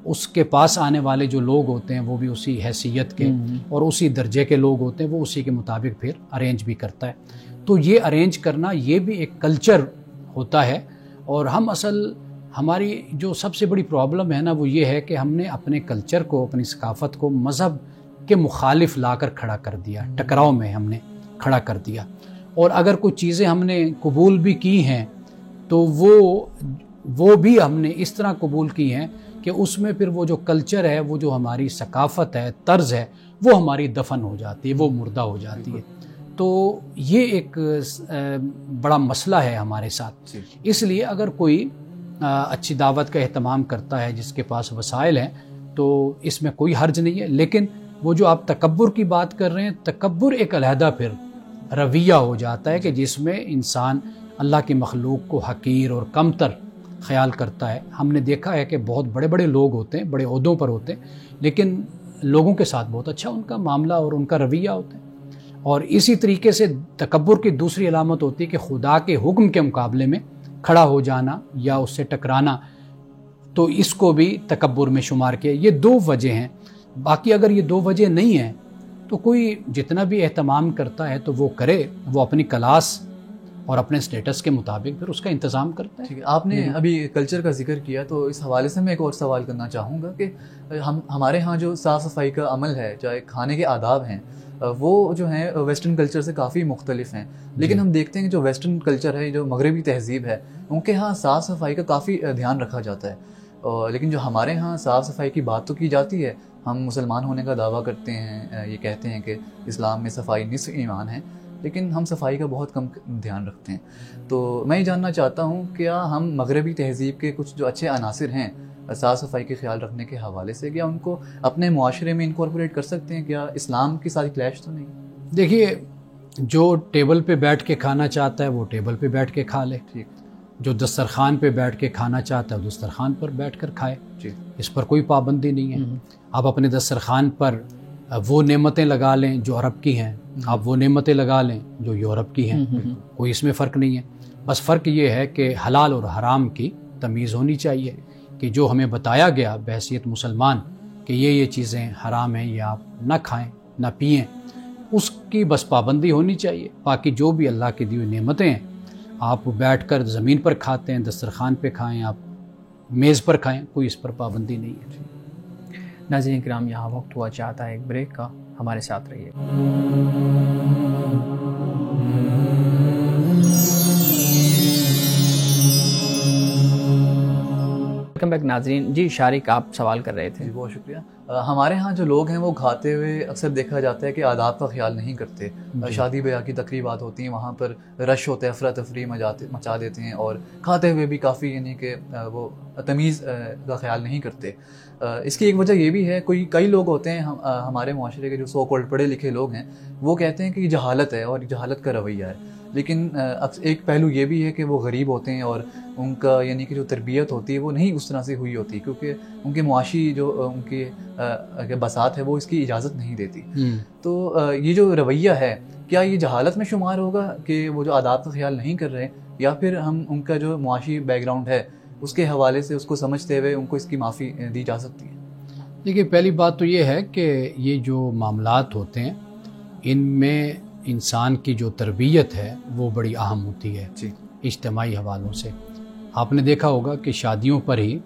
اس کے پاس آنے والے جو لوگ ہوتے ہیں وہ بھی اسی حیثیت کے اور اسی درجے کے لوگ ہوتے ہیں، وہ اسی کے مطابق پھر ارینج بھی کرتا ہے. تو یہ ارینج کرنا یہ بھی ایک کلچر ہوتا ہے. اور ہماری جو سب سے بڑی پرابلم ہے نا وہ یہ ہے کہ ہم نے اپنے کلچر کو، اپنی ثقافت کو مذہب کے مخالف لا کر کھڑا کر دیا، ٹکراؤ میں ہم نے کھڑا کر دیا. اور اگر کوئی چیزیں ہم نے قبول بھی کی ہیں تو وہ بھی ہم نے اس طرح قبول کی ہیں کہ اس میں پھر وہ جو کلچر ہے، وہ جو ہماری ثقافت ہے، طرز ہے، وہ ہماری دفن ہو جاتی ہے، وہ مردہ ہو جاتی ہے. تو یہ ایک بڑا مسئلہ ہے ہمارے ساتھ. اس لیے اگر کوئی اچھی دعوت کا اہتمام کرتا ہے، جس کے پاس وسائل ہیں، تو اس میں کوئی حرج نہیں ہے. لیکن وہ جو آپ تکبر کی بات کر رہے ہیں، تکبر ایک علیحدہ پھر رویہ ہو جاتا ہے کہ جس میں انسان اللہ کی مخلوق کو حقیر اور کمتر خیال کرتا ہے. ہم نے دیکھا ہے کہ بہت بڑے بڑے لوگ ہوتے ہیں، بڑے عہدوں پر ہوتے ہیں، لیکن لوگوں کے ساتھ بہت اچھا ان کا معاملہ اور ان کا رویہ ہوتا ہے. اور اسی طریقے سے تکبر کی دوسری علامت ہوتی ہے کہ خدا کے حکم کے مقابلے میں کھڑا ہو جانا یا اس سے ٹکرانا، تو اس کو بھی تکبر میں شمار کیا. یہ دو وجہ ہیں. باقی اگر یہ دو وجہ نہیں ہیں تو کوئی جتنا بھی اہتمام کرتا ہے تو وہ کرے، وہ اپنی کلاس اور اپنے سٹیٹس کے مطابق پھر اس کا انتظام کرتا ہے. ٹھیک ہے. آپ نے ابھی کلچر کا ذکر کیا تو اس حوالے سے میں ایک اور سوال کرنا چاہوں گا کہ ہمارے ہاں جو صاف صفائی کا عمل ہے، چاہے کھانے کے آداب ہیں، وہ جو ہیں ویسٹرن کلچر سے کافی مختلف ہیں. لیکن ہم دیکھتے ہیں کہ جو ویسٹرن کلچر ہے، جو مغربی تہذیب ہے، ان کے ہاں صاف صفائی کا کافی دھیان رکھا جاتا ہے. لیکن جو ہمارے ہاں صاف صفائی کی بات تو کی جاتی ہے، ہم مسلمان ہونے کا دعویٰ کرتے ہیں، یہ کہتے ہیں کہ اسلام میں صفائی نصف ایمان ہے، لیکن ہم صفائی کا بہت کم دھیان رکھتے ہیں. تو میں یہ جاننا چاہتا ہوں کیا ہم مغربی تہذیب کے کچھ جو اچھے عناصر ہیں صاف صفائی کے خیال رکھنے کے حوالے سے، کیا ان کو اپنے معاشرے میں انکارپوریٹ کر سکتے ہیں؟ کیا اسلام کے ساتھ کلیش تو نہیں؟ دیکھیے، جو ٹیبل پہ بیٹھ کے کھانا چاہتا ہے وہ ٹیبل پہ بیٹھ کے کھا لے. ٹھیک. جو دسترخوان پہ بیٹھ کے کھانا چاہتا ہے وہ دسترخوان پر بیٹھ کر کھائے. جی. اس پر کوئی پابندی نہیں ہے. آپ اپنے دسترخوان پر وہ نعمتیں لگا لیں جو عرب کی ہیں، آپ وہ نعمتیں لگا لیں جو یورپ کی ہیں، کوئی اس میں فرق نہیں ہے. بس فرق یہ ہے کہ حلال اور حرام کی تمیز ہونی چاہیے، کہ جو ہمیں بتایا گیا بحیثیت مسلمان کہ یہ چیزیں حرام ہیں، یہ آپ نہ کھائیں نہ پئیں، اس کی بس پابندی ہونی چاہیے. باقی جو بھی اللہ کی دی ہوئی نعمتیں ہیں، آپ بیٹھ کر زمین پر کھاتے ہیں، دسترخوان پہ کھائیں، آپ میز پر کھائیں، کوئی اس پر پابندی نہیں ہے. ناظرین کرام، یہاں وقت ہوا چاہتا ہے ایک بریک کا، ہمارے ساتھ رہیے. ویلکم بیک ناظرین. جی شارق، آپ سوال کر رہے تھے. جی بہت شکریہ. ہمارے ہاں جو لوگ ہیں وہ کھاتے ہوئے اکثر دیکھا جاتا ہے کہ آداب کا خیال نہیں کرتے. شادی بیاہ کی تقریبات ہوتی ہیں، وہاں پر رش ہوتے ہیں، افراتفری مچا دیتے ہیں، اور کھاتے ہوئے بھی کافی یعنی کہ وہ تمیز کا خیال نہیں کرتے. اس کی ایک وجہ یہ بھی ہے، کئی لوگ ہوتے ہیں ہمارے معاشرے کے جو سو کالڈ پڑھے لکھے لوگ ہیں، وہ کہتے ہیں کہ یہ جہالت ہے اور جہالت کا رویہ ہے. لیکن ایک پہلو یہ بھی ہے کہ وہ غریب ہوتے ہیں اور ان کا یعنی کہ جو تربیت ہوتی ہے وہ نہیں اس طرح سے ہوئی ہوتی، کیونکہ ان کے معاشی جو ان کی بساط ہے وہ اس کی اجازت نہیں دیتی. تو یہ جو رویہ ہے، کیا یہ جہالت میں شمار ہوگا کہ وہ جو آداب کا خیال نہیں کر رہے، یا پھر ہم ان کا جو معاشی بیک گراؤنڈ ہے اس کے حوالے سے اس کو سمجھتے ہوئے ان کو اس کی معافی دی جا سکتی ہے؟ دیکھیے، پہلی بات تو یہ ہے کہ یہ جو معاملات ہوتے ہیں ان میں انسان کی جو تربیت ہے وہ بڑی اہم ہوتی ہے. جی. اجتماعی حوالوں سے آپ نے دیکھا ہوگا کہ شادیوں پر ہی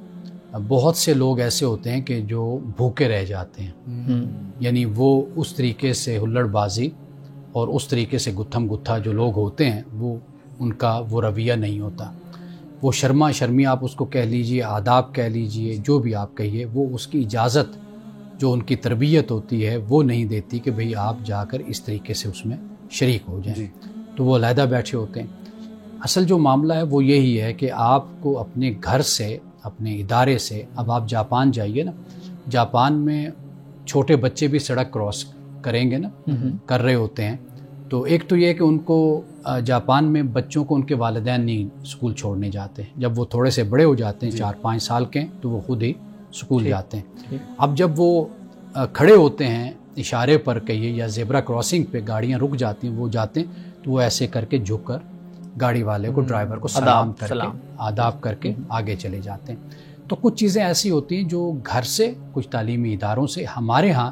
بہت سے لوگ ایسے ہوتے ہیں کہ جو بھوکے رہ جاتے ہیں. یعنی وہ اس طریقے سے ہلڑ بازی اور اس طریقے سے گتھم گتھا جو لوگ ہوتے ہیں وہ ان کا وہ رویہ نہیں ہوتا. وہ شرمی آپ اس کو کہہ لیجئے، آداب کہہ لیجئے، جو بھی آپ کہیے، وہ اس کی اجازت جو ان کی تربیت ہوتی ہے وہ نہیں دیتی کہ بھئی آپ جا کر اس طریقے سے اس میں شریک ہو جائیں. تو وہ علیحدہ بیٹھے ہوتے ہیں. اصل جو معاملہ ہے وہ یہی ہے کہ آپ کو اپنے گھر سے، اپنے ادارے سے، اب آپ جاپان جائیے نا، جاپان میں چھوٹے بچے بھی سڑک کراس کریں گے نا، کر رہے ہوتے ہیں. تو ایک تو یہ کہ ان کو جاپان میں بچوں کو ان کے والدین نہیں اسکول چھوڑنے جاتے. جب وہ تھوڑے سے بڑے ہو جاتے ہیں، 4-5 سال کے، تو وہ خود ہی اسکول جاتے ہیں. اب جب وہ کھڑے ہوتے ہیں اشارے پر کہیے یا زیبرا کراسنگ پہ گاڑیاں رک جاتی ہیں، وہ جاتے ہیں تو وہ ایسے کر کے جھک کر گاڑی والے کو، ڈرائیور کو سلام کر کے، آداب کر کے آگے چلے جاتے ہیں. تو کچھ چیزیں ایسی ہوتی ہیں جو گھر سے، کچھ تعلیمی اداروں سے. ہمارے ہاں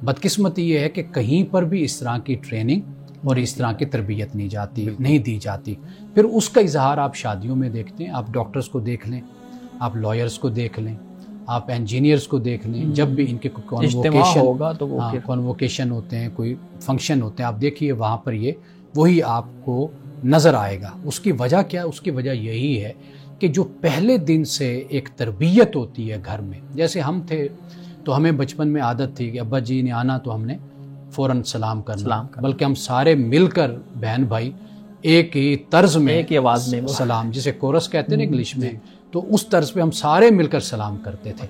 بدقسمتی یہ ہے کہ کہیں پر بھی اس طرح کی ٹریننگ اور اس طرح کی تربیت نہیں دی جاتی. پھر اس کا اظہار آپ شادیوں میں دیکھتے ہیں. آپ ڈاکٹرز کو دیکھ لیں، آپ لائرز کو دیکھ لیں، آپ انجینئرز کو دیکھ لیں. جب بھی ان کے کانووکیشن ہوتے ہیں، کوئی فنکشن ہوتے ہیں، آپ دیکھیے وہاں پر وہی آپ کو نظر آئے گا. اس کی وجہ کیا ہے؟ اس کی وجہ یہی ہے کہ جو پہلے دن سے ایک تربیت ہوتی ہے گھر میں. جیسے ہم تھے تو ہمیں بچپن میں عادت تھی کہ ابا جی نے آنا تو ہم نے فوراً سلام کرنا، بلکہ ہم سارے مل کر بہن بھائی ایک ہی طرز میں، ایک ہی آواز میں سلام، جسے کورس کہتے ہیں انگلش میں، تو اس طرز پہ ہم سارے مل کر سلام کرتے تھے.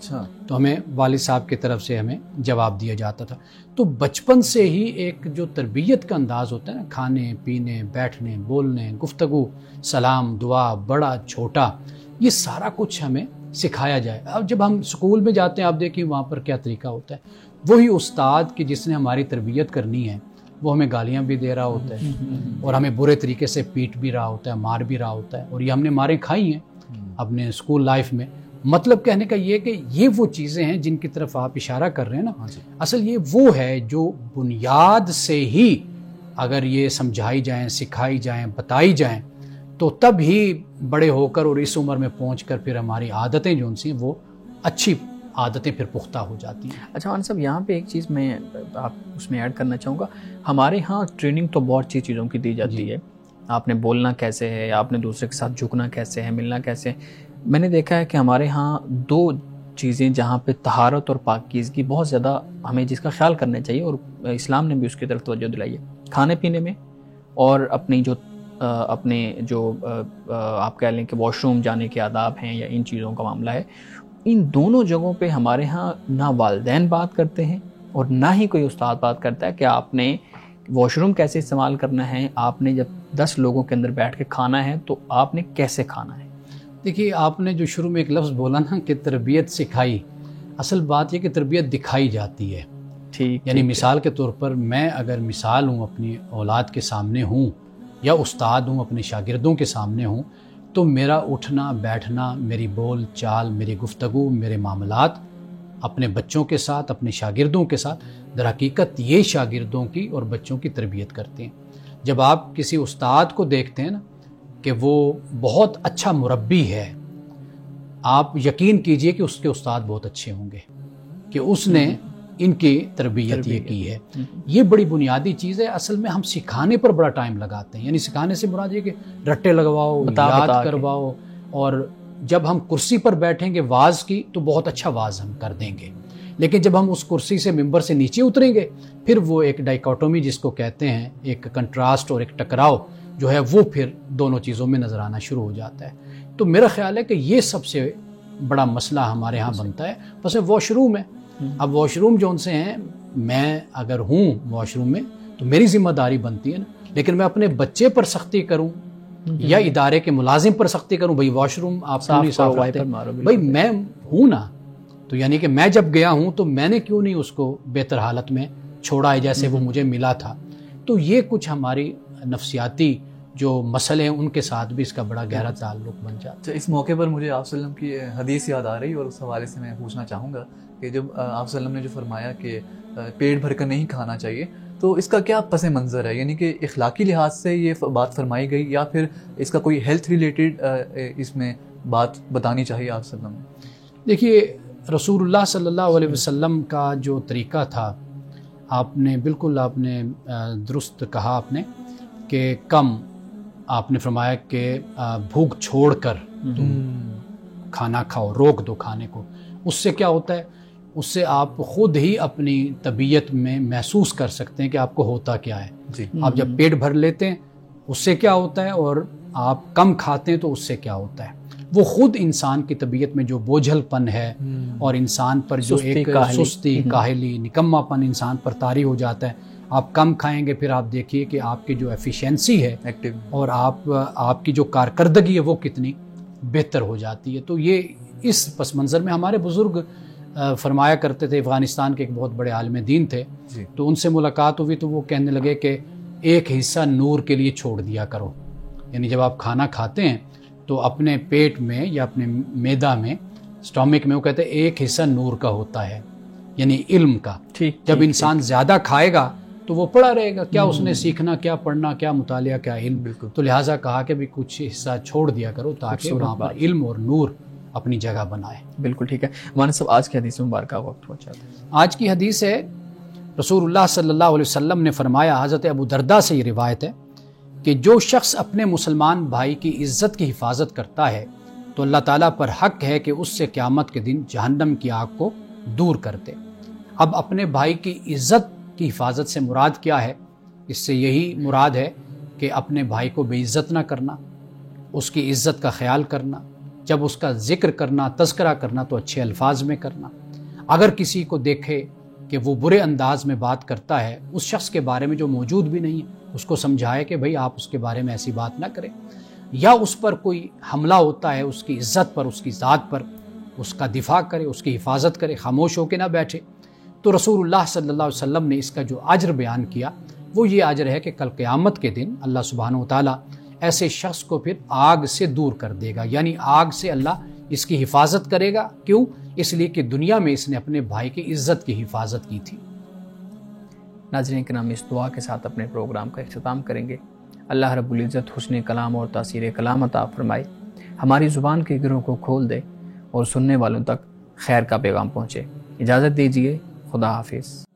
تو ہمیں والد صاحب کی طرف سے ہمیں جواب دیا جاتا تھا. تو بچپن سے ہی ایک جو تربیت کا انداز ہوتا ہے نا، کھانے پینے، بیٹھنے، بولنے، گفتگو، سلام، دعا، بڑا چھوٹا، یہ سارا کچھ ہمیں سکھایا جائے. اب جب ہم اسکول میں جاتے ہیں، آپ دیکھیں وہاں پر کیا طریقہ ہوتا ہے. وہی استاد کی جس نے ہماری تربیت کرنی ہے وہ ہمیں گالیاں بھی دے رہا ہوتا ہے اور ہمیں برے طریقے سے پیٹ بھی رہا ہوتا ہے، مار بھی رہا ہوتا ہے. اور یہ ہم نے ماریں کھائی ہیں اپنے اسکول لائف میں. مطلب کہنے کا یہ کہ یہ وہ چیزیں ہیں جن کی طرف آپ اشارہ کر رہے ہیں نا. اصل یہ وہ ہے جو بنیاد سے ہی اگر یہ سمجھائی جائیں، سکھائی جائیں، بتائی جائیں تو تب ہی بڑے ہو کر اور اس عمر میں پہنچ کر پھر ہماری عادتیں جو ان سی وہ اچھی عادتیں پھر پختہ ہو جاتی ہیں. اچھا عوان صاحب، یہاں پہ ایک چیز میں آپ اس میں ایڈ کرنا چاہوں گا. ہمارے ہاں ٹریننگ تو بہت سی چیزوں کی دی جاتی ہے. آپ نے بولنا کیسے ہے، آپ نے دوسرے کے ساتھ جھکنا کیسے ہے، ملنا کیسے ہے. میں نے دیکھا ہے کہ ہمارے ہاں دو چیزیں جہاں پہ طہارت اور پاکیزگی بہت زیادہ ہمیں جس کا خیال کرنا چاہیے، اور اسلام نے بھی اس کی طرف توجہ دلائی ہے، کھانے پینے میں اور اپنے جو آپ کہہ لیں کہ واش روم جانے کے آداب ہیں یا ان چیزوں کا معاملہ ہے. ان دونوں جگہوں پہ ہمارے ہاں نہ والدین بات کرتے ہیں اور نہ ہی کوئی استاد بات کرتا ہے کہ آپ نے واش روم کیسے استعمال کرنا ہے، آپ نے جب 10 لوگوں کے اندر بیٹھ کے کھانا ہے تو آپ نے کیسے کھانا ہے. دیکھیے، آپ نے جو شروع میں ایک لفظ بولا نا کہ تربیت سکھائی، اصل بات یہ کہ تربیت دکھائی جاتی ہے. ٹھیک، یعنی مثال کے طور پر میں اگر مثال ہوں اپنی اولاد کے سامنے ہوں یا استاد ہوں اپنے شاگردوں کے سامنے ہوں، تو میرا اٹھنا بیٹھنا، میری بول چال، میری گفتگو، میرے معاملات اپنے بچوں کے ساتھ، اپنے شاگردوں کے ساتھ، در حقیقت یہ شاگردوں کی اور بچوں کی تربیت کرتے ہیں. جب آپ کسی استاد کو دیکھتے ہیں نا کہ وہ بہت اچھا مربی ہے، آپ یقین کیجئے کہ اس کے استاد بہت اچھے ہوں گے کہ اس نے ان کی تربیت یہ کی ہے. یہ بڑی بنیادی چیز ہے. اصل میں ہم سکھانے پر بڑا ٹائم لگاتے ہیں. یعنی سکھانے سے مراد یہ کہ رٹے لگواؤ، یاد کرواؤ، اور جب ہم کرسی پر بیٹھیں گے واز کی تو بہت اچھا واز ہم کر دیں گے. لیکن جب ہم اس کرسی سے ممبر سے نیچے اتریں گے، پھر وہ ایک ڈائیکاٹومی جس کو کہتے ہیں، ایک کنٹراسٹ اور ایک ٹکراؤ جو ہے وہ پھر دونوں چیزوں میں نظر آنا شروع ہو جاتا ہے. تو میرا خیال ہے کہ یہ سب سے بڑا مسئلہ ہمارے ہاں بنتا ہے. بس واش روم ہے. اب واش روم جو ان سے ہیں، میں اگر ہوں واش روم میں تو میری ذمہ داری بنتی ہے نا. لیکن میں اپنے بچے پر سختی کروں یا ادارے کے ملازم پر سختی کروں، بھائی واش روم آپ نہیں صاف رکھتے، بھائی میں ہوں نا، تو یعنی کہ میں جب گیا ہوں تو میں نے کیوں نہیں اس کو بہتر حالت میں چھوڑا ہے جیسے وہ مجھے ملا تھا. تو یہ کچھ ہماری نفسیاتی جو مسئلے ہیں ان کے ساتھ بھی اس کا بڑا گہرا تعلق بن جاتا ہے. اس موقع پر مجھے آپ صلی اللہ علیہ وسلم کی حدیث یاد آ رہی، اور اس حوالے سے میں پوچھنا چاہوں گا کہ جب آپ صلی اللہ علیہ وسلم نے جو فرمایا کہ پیٹ بھر کر نہیں کھانا چاہیے، تو اس کا کیا پس منظر ہے؟ یعنی کہ اخلاقی لحاظ سے یہ بات فرمائی گئی یا پھر اس کا کوئی ہیلتھ ریلیٹڈ اس میں بات بتانی چاہیے آپ صلی اللہ علیہ وسلم؟ دیکھیے، رسول اللہ صلی اللہ علیہ وسلم کا جو طریقہ تھا، آپ نے درست کہا آپ نے کہ کم، آپ نے فرمایا کہ بھوک چھوڑ کر تم کھانا کھاؤ، روک دو کھانے کو. اس سے کیا ہوتا ہے؟ اس سے آپ خود ہی اپنی طبیعت میں محسوس کر سکتے ہیں کہ آپ کو ہوتا کیا ہے. آپ جب پیٹ بھر لیتے ہیں اس سے کیا ہوتا ہے، اور آپ کم کھاتے ہیں تو اس سے کیا ہوتا ہے. وہ خود انسان کی طبیعت میں جو بوجھل پن ہے اور انسان پر جو ایک سستی، کاہلی، نکما پن انسان پر طاری ہو جاتا ہے. آپ کم کھائیں گے، پھر آپ دیکھیے کہ آپ کی جو ایفیشینسی ہے اور آپ کی جو کارکردگی ہے وہ کتنی بہتر ہو جاتی ہے. تو یہ اس پس منظر میں ہمارے بزرگ فرمایا کرتے تھے. افغانستان کے ایک بہت بڑے عالم دین تھے، تو ان سے ملاقات ہوئی تو وہ کہنے لگے کہ ایک حصہ نور کے لیے چھوڑ دیا کرو. یعنی جب آپ کھانا کھاتے ہیں تو اپنے پیٹ میں یا اپنے معدہ میں اسٹامک میں وہ کہتے ہیں ایک حصہ نور کا ہوتا ہے، یعنی علم کا۔ ٹھیک، جب انسان زیادہ کھائے گا تو وہ پڑا رہے گا، کیا اس نے سیکھنا، کیا پڑھنا، کیا مطالعہ، کیا علم۔ بالکل۔ تو لہٰذا کہا کہ بھی کچھ حصہ چھوڑ دیا کرو تاکہ وہاں پر علم اور نور اپنی جگہ بنائے۔ بالکل ٹھیک ہے مولانا صاحب، آج کی حدیث مبارکہ وقت پہنچا ہے۔ آج کی حدیث ہے، رسول اللہ صلی اللہ علیہ وسلم نے فرمایا، حضرت ابو درداء سے یہ روایت ہے کہ جو شخص اپنے مسلمان بھائی کی عزت کی حفاظت کرتا ہے تو اللہ تعالیٰ پر حق ہے کہ اس سے قیامت کے دن جہنم کی آگ کو دور کر دے۔ اب اپنے بھائی کی عزت کی حفاظت سے مراد کیا ہے؟ اس سے یہی مراد ہے کہ اپنے بھائی کو بے عزت نہ کرنا، اس کی عزت کا خیال کرنا، جب اس کا ذکر کرنا، تذکرہ کرنا تو اچھے الفاظ میں کرنا۔ اگر کسی کو دیکھے کہ وہ برے انداز میں بات کرتا ہے اس شخص کے بارے میں جو موجود بھی نہیں ہے، اس کو سمجھائے کہ بھئی آپ اس کے بارے میں ایسی بات نہ کریں، یا اس پر کوئی حملہ ہوتا ہے اس کی عزت پر، اس کی ذات پر، اس کا دفاع کرے، اس کی حفاظت کرے، خاموش ہو کے نہ بیٹھے۔ تو رسول اللہ صلی اللہ علیہ وسلم نے اس کا جو اجر بیان کیا وہ یہ اجر ہے کہ کل قیامت کے دن اللہ سبحانہ و تعالیٰ ایسے شخص کو پھر آگ سے دور کر دے گا، یعنی آگ سے اللہ اس کی حفاظت کرے گا۔ کیوں؟ اس لیے کہ دنیا میں اس نے اپنے بھائی کی عزت کی حفاظت کی تھی۔ ناظرین کرام، اس دعا کے ساتھ اپنے پروگرام کا اختتام کریں گے۔ اللہ رب العزت حسن کلام اور تاثیر کلام عطا فرمائے، ہماری زبان کے گروں کو کھول دے اور سننے والوں تک خیر کا پیغام پہنچے۔ اجازت دیجیے، خدا حافظ۔